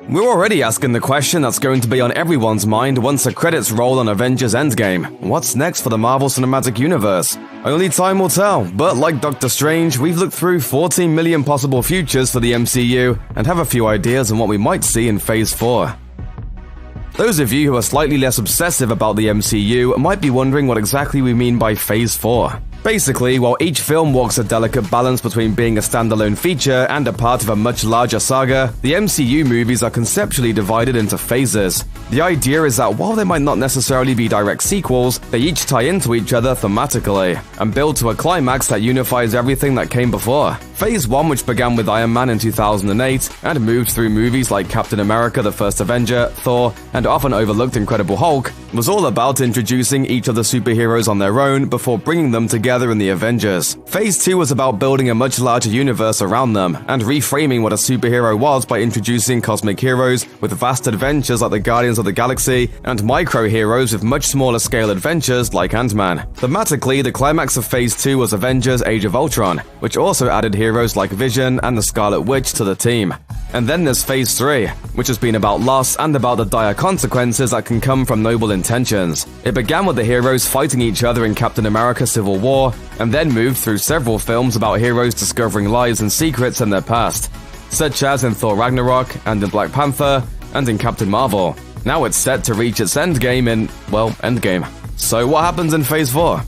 We're already asking the question that's going to be on everyone's mind once the credits roll on Avengers Endgame. What's next for the Marvel Cinematic Universe? Only time will tell, but like Doctor Strange, we've looked through 14 million possible futures for the MCU and have a few ideas on what we might see in Phase 4. Those of you who are slightly less obsessive about the MCU might be wondering what exactly we mean by Phase 4. Basically, while each film walks a delicate balance between being a standalone feature and a part of a much larger saga, the MCU movies are conceptually divided into phases. The idea is that while they might not necessarily be direct sequels, they each tie into each other thematically, and build to a climax that unifies everything that came before. Phase 1, which began with Iron Man in 2008, and moved through movies like Captain America, The First Avenger, Thor, and often overlooked Incredible Hulk, was all about introducing each of the superheroes on their own before bringing them together in the Avengers. Phase 2 was about building a much larger universe around them, and reframing what a superhero was by introducing cosmic heroes with vast adventures like the Guardians of the Galaxy, and micro-heroes with much smaller scale adventures like Ant-Man. Thematically, the climax of Phase 2 was Avengers Age of Ultron, which also added heroes like Vision and the Scarlet Witch to the team. And then there's Phase 3, which has been about loss and about the dire consequences that can come from noble intentions. It began with the heroes fighting each other in Captain America Civil War, and then moved through several films about heroes discovering lies and secrets in their past, such as in Thor Ragnarok, and in Black Panther, and in Captain Marvel. Now it's set to reach its endgame in, well, Endgame. So what happens in Phase 4?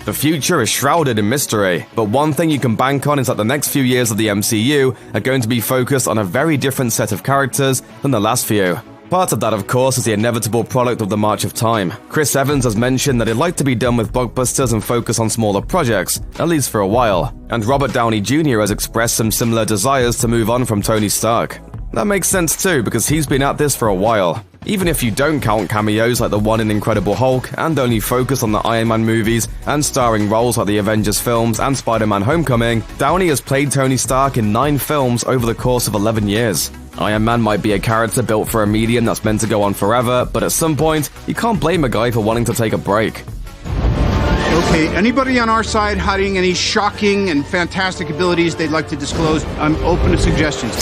The future is shrouded in mystery, but one thing you can bank on is that the next few years of the MCU are going to be focused on a very different set of characters than the last few. Part of that, of course, is the inevitable product of the march of time. Chris Evans has mentioned that he'd like to be done with blockbusters and focus on smaller projects, at least for a while. And Robert Downey Jr. has expressed some similar desires to move on from Tony Stark. That makes sense too, because he's been at this for a while. Even if you don't count cameos like the one in Incredible Hulk, and only focus on the Iron Man movies, and starring roles like the Avengers films and Spider-Man Homecoming, Downey has played Tony Stark in 9 films over the course of 11 years. Iron Man might be a character built for a medium that's meant to go on forever, but at some point, you can't blame a guy for wanting to take a break. Okay, anybody on our side hiding any shocking and fantastic abilities they'd like to disclose? I'm open to suggestions.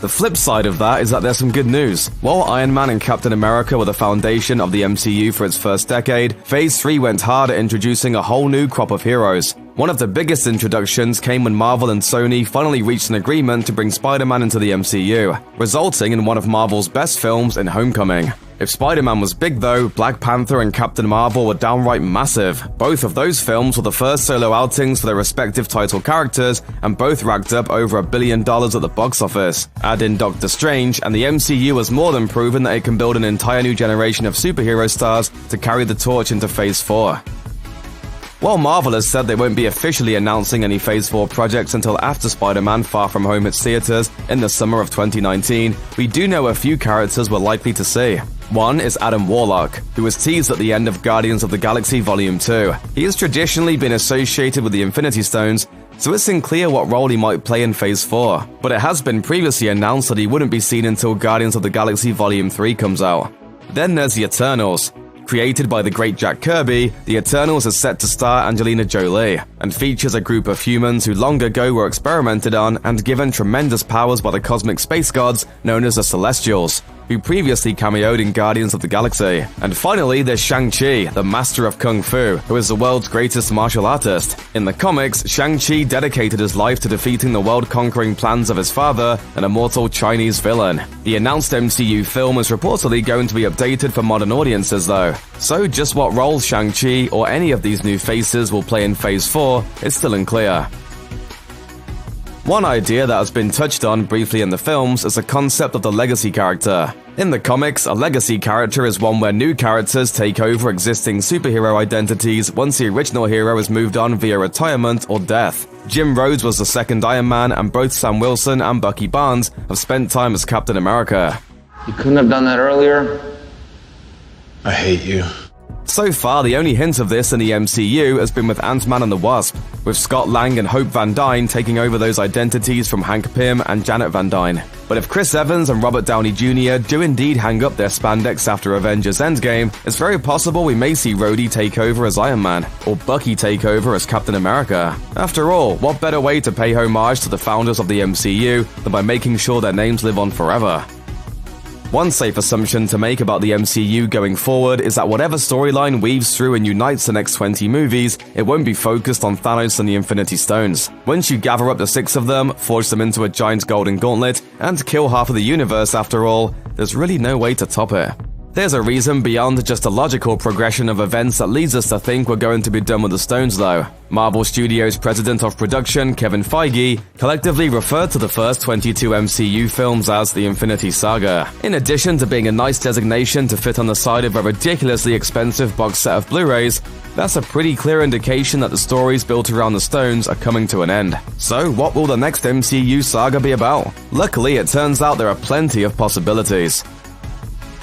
The flip side of that is that there's some good news. While Iron Man and Captain America were the foundation of the MCU for its first decade, Phase 3 went hard at introducing a whole new crop of heroes. One of the biggest introductions came when Marvel and Sony finally reached an agreement to bring Spider-Man into the MCU, resulting in one of Marvel's best films in Homecoming. If Spider-Man was big though, Black Panther and Captain Marvel were downright massive. Both of those films were the first solo outings for their respective title characters, and both racked up over $1 billion at the box office. Add in Doctor Strange, and the MCU has more than proven that it can build an entire new generation of superhero stars to carry the torch into Phase 4. While Marvel has said they won't be officially announcing any Phase 4 projects until after Spider-Man Far From Home hits theaters in the summer of 2019, we do know a few characters we're likely to see. One is Adam Warlock, who was teased at the end of Guardians of the Galaxy Volume 2. He has traditionally been associated with the Infinity Stones, so it's unclear what role he might play in Phase 4, but it has been previously announced that he wouldn't be seen until Guardians of the Galaxy Volume 3 comes out. Then there's the Eternals. Created by the great Jack Kirby, the Eternals is set to star Angelina Jolie, and features a group of humans who long ago were experimented on and given tremendous powers by the cosmic space gods known as the Celestials, who previously cameoed in Guardians of the Galaxy. And finally, there's Shang-Chi, the master of Kung Fu, who is the world's greatest martial artist. In the comics, Shang-Chi dedicated his life to defeating the world-conquering plans of his father, an immortal Chinese villain. The announced MCU film is reportedly going to be updated for modern audiences though. So just what role Shang-Chi or any of these new faces will play in Phase 4 is still unclear. One idea that has been touched on briefly in the films is the concept of the legacy character. In the comics, a legacy character is one where new characters take over existing superhero identities once the original hero has moved on via retirement or death. Jim Rhodes was the second Iron Man, and both Sam Wilson and Bucky Barnes have spent time as Captain America. You couldn't have done that earlier? I hate you. So far, the only hint of this in the MCU has been with Ant-Man and the Wasp, with Scott Lang and Hope Van Dyne taking over those identities from Hank Pym and Janet Van Dyne. But if Chris Evans and Robert Downey Jr. do indeed hang up their spandex after Avengers Endgame, it's very possible we may see Rhodey take over as Iron Man, or Bucky take over as Captain America. After all, what better way to pay homage to the founders of the MCU than by making sure their names live on forever? One safe assumption to make about the MCU going forward is that whatever storyline weaves through and unites the next 20 movies, it won't be focused on Thanos and the Infinity Stones. Once you gather up the 6 of them, forge them into a giant golden gauntlet, and kill half of the universe after all, there's really no way to top it. There's a reason beyond just a logical progression of events that leads us to think we're going to be done with the Stones though. Marvel Studios President of Production Kevin Feige collectively referred to the first 22 MCU films as the Infinity Saga. In addition to being a nice designation to fit on the side of a ridiculously expensive box set of Blu-rays, that's a pretty clear indication that the stories built around the Stones are coming to an end. So what will the next MCU saga be about? Luckily, it turns out there are plenty of possibilities.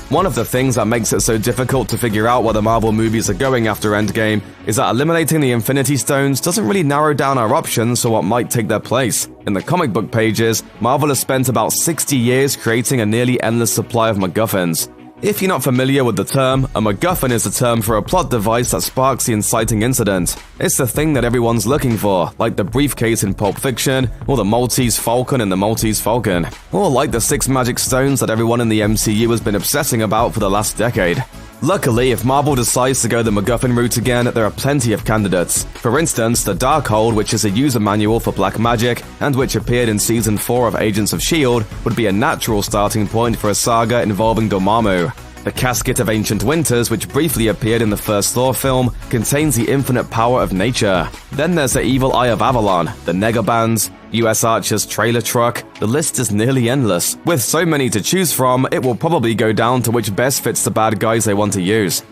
One of the things that makes it so difficult to figure out where the Marvel movies are going after Endgame is that eliminating the Infinity Stones doesn't really narrow down our options for what might take their place. In the comic book pages, Marvel has spent about 60 years creating a nearly endless supply of MacGuffins. If you're not familiar with the term, a MacGuffin is a term for a plot device that sparks the inciting incident. It's the thing that everyone's looking for, like the briefcase in Pulp Fiction, or the Maltese Falcon in the Maltese Falcon, or like the 6 magic stones that everyone in the MCU has been obsessing about for the last decade. Luckily, if Marvel decides to go the MacGuffin route again, there are plenty of candidates. For instance, the Darkhold, which is a user manual for black magic, and which appeared in Season 4 of Agents of S.H.I.E.L.D., would be a natural starting point for a saga involving Dormammu. The Casket of Ancient Winters, which briefly appeared in the first Thor film, contains the infinite power of nature. Then there's the Evil Eye of Avalon, the Negabands, US Archer's trailer truck. The list is nearly endless. With so many to choose from, it will probably go down to which best fits the bad guys they want to use.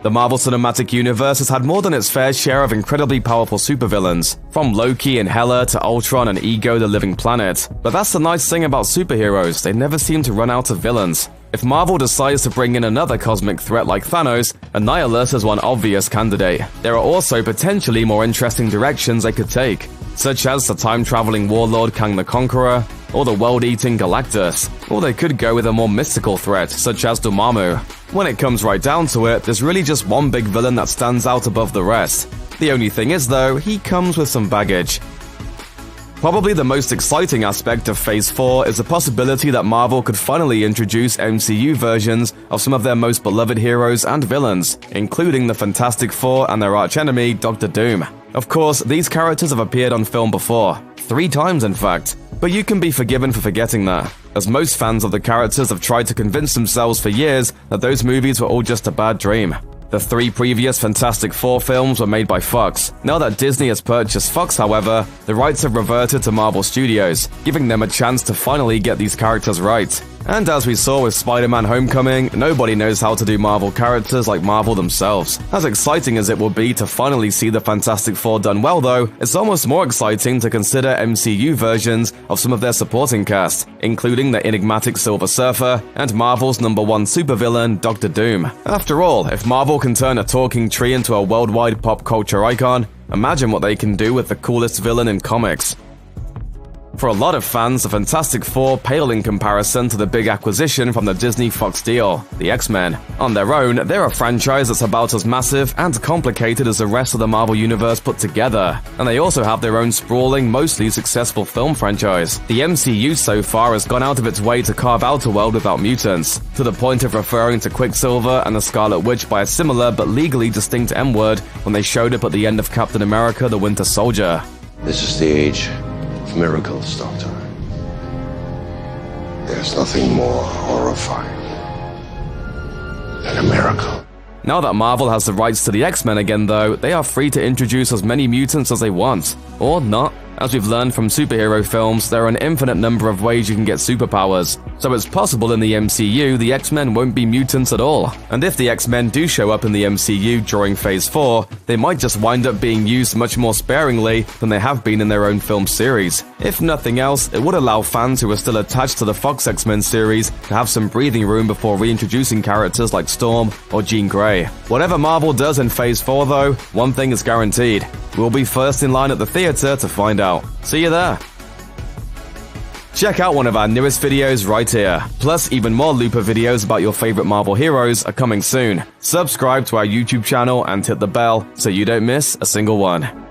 The Marvel Cinematic Universe has had more than its fair share of incredibly powerful supervillains, from Loki and Hela to Ultron and Ego the Living Planet. But that's the nice thing about superheroes, they never seem to run out of villains. If Marvel decides to bring in another cosmic threat like Thanos, Annihilus is one obvious candidate. There are also potentially more interesting directions they could take, such as the time-traveling warlord Kang the Conqueror, or the world-eating Galactus. Or they could go with a more mystical threat, such as Dormammu. When it comes right down to it, there's really just one big villain that stands out above the rest. The only thing is though, he comes with some baggage. Probably the most exciting aspect of Phase 4 is the possibility that Marvel could finally introduce MCU versions of some of their most beloved heroes and villains, including the Fantastic Four and their archenemy, Doctor Doom. Of course, these characters have appeared on film before, 3 times in fact, but you can be forgiven for forgetting that, as most fans of the characters have tried to convince themselves for years that those movies were all just a bad dream. The 3 previous Fantastic Four films were made by Fox. Now that Disney has purchased Fox, however, the rights have reverted to Marvel Studios, giving them a chance to finally get these characters right. And as we saw with Spider-Man Homecoming, nobody knows how to do Marvel characters like Marvel themselves. As exciting as it will be to finally see the Fantastic Four done well though, it's almost more exciting to consider MCU versions of some of their supporting cast, including the enigmatic Silver Surfer and Marvel's #1 supervillain, Doctor Doom. After all, if Marvel can turn a talking tree into a worldwide pop culture icon, imagine what they can do with the coolest villain in comics. For a lot of fans, the Fantastic Four pale in comparison to the big acquisition from the Disney-Fox deal, the X-Men. On their own, they're a franchise that's about as massive and complicated as the rest of the Marvel Universe put together, and they also have their own sprawling, mostly successful film franchise. The MCU so far has gone out of its way to carve out a world without mutants, to the point of referring to Quicksilver and the Scarlet Witch by a similar but legally distinct M-word when they showed up at the end of Captain America: The Winter Soldier. This is the age miracles, Doctor. There's nothing more horrifying than a miracle. Now that Marvel has the rights to the X-Men again though, they are free to introduce as many mutants as they want. Or not. As we've learned from superhero films, there are an infinite number of ways you can get superpowers, so it's possible in the MCU the X-Men won't be mutants at all. And if the X-Men do show up in the MCU during Phase 4, they might just wind up being used much more sparingly than they have been in their own film series. If nothing else, it would allow fans who are still attached to the Fox X-Men series to have some breathing room before reintroducing characters like Storm or Jean Grey. Whatever Marvel does in Phase 4 though, one thing is guaranteed. We'll be first in line at the theater to find out. See you there! Check out one of our newest videos right here. Plus, even more Looper videos about your favorite Marvel heroes are coming soon. Subscribe to our YouTube channel and hit the bell so you don't miss a single one.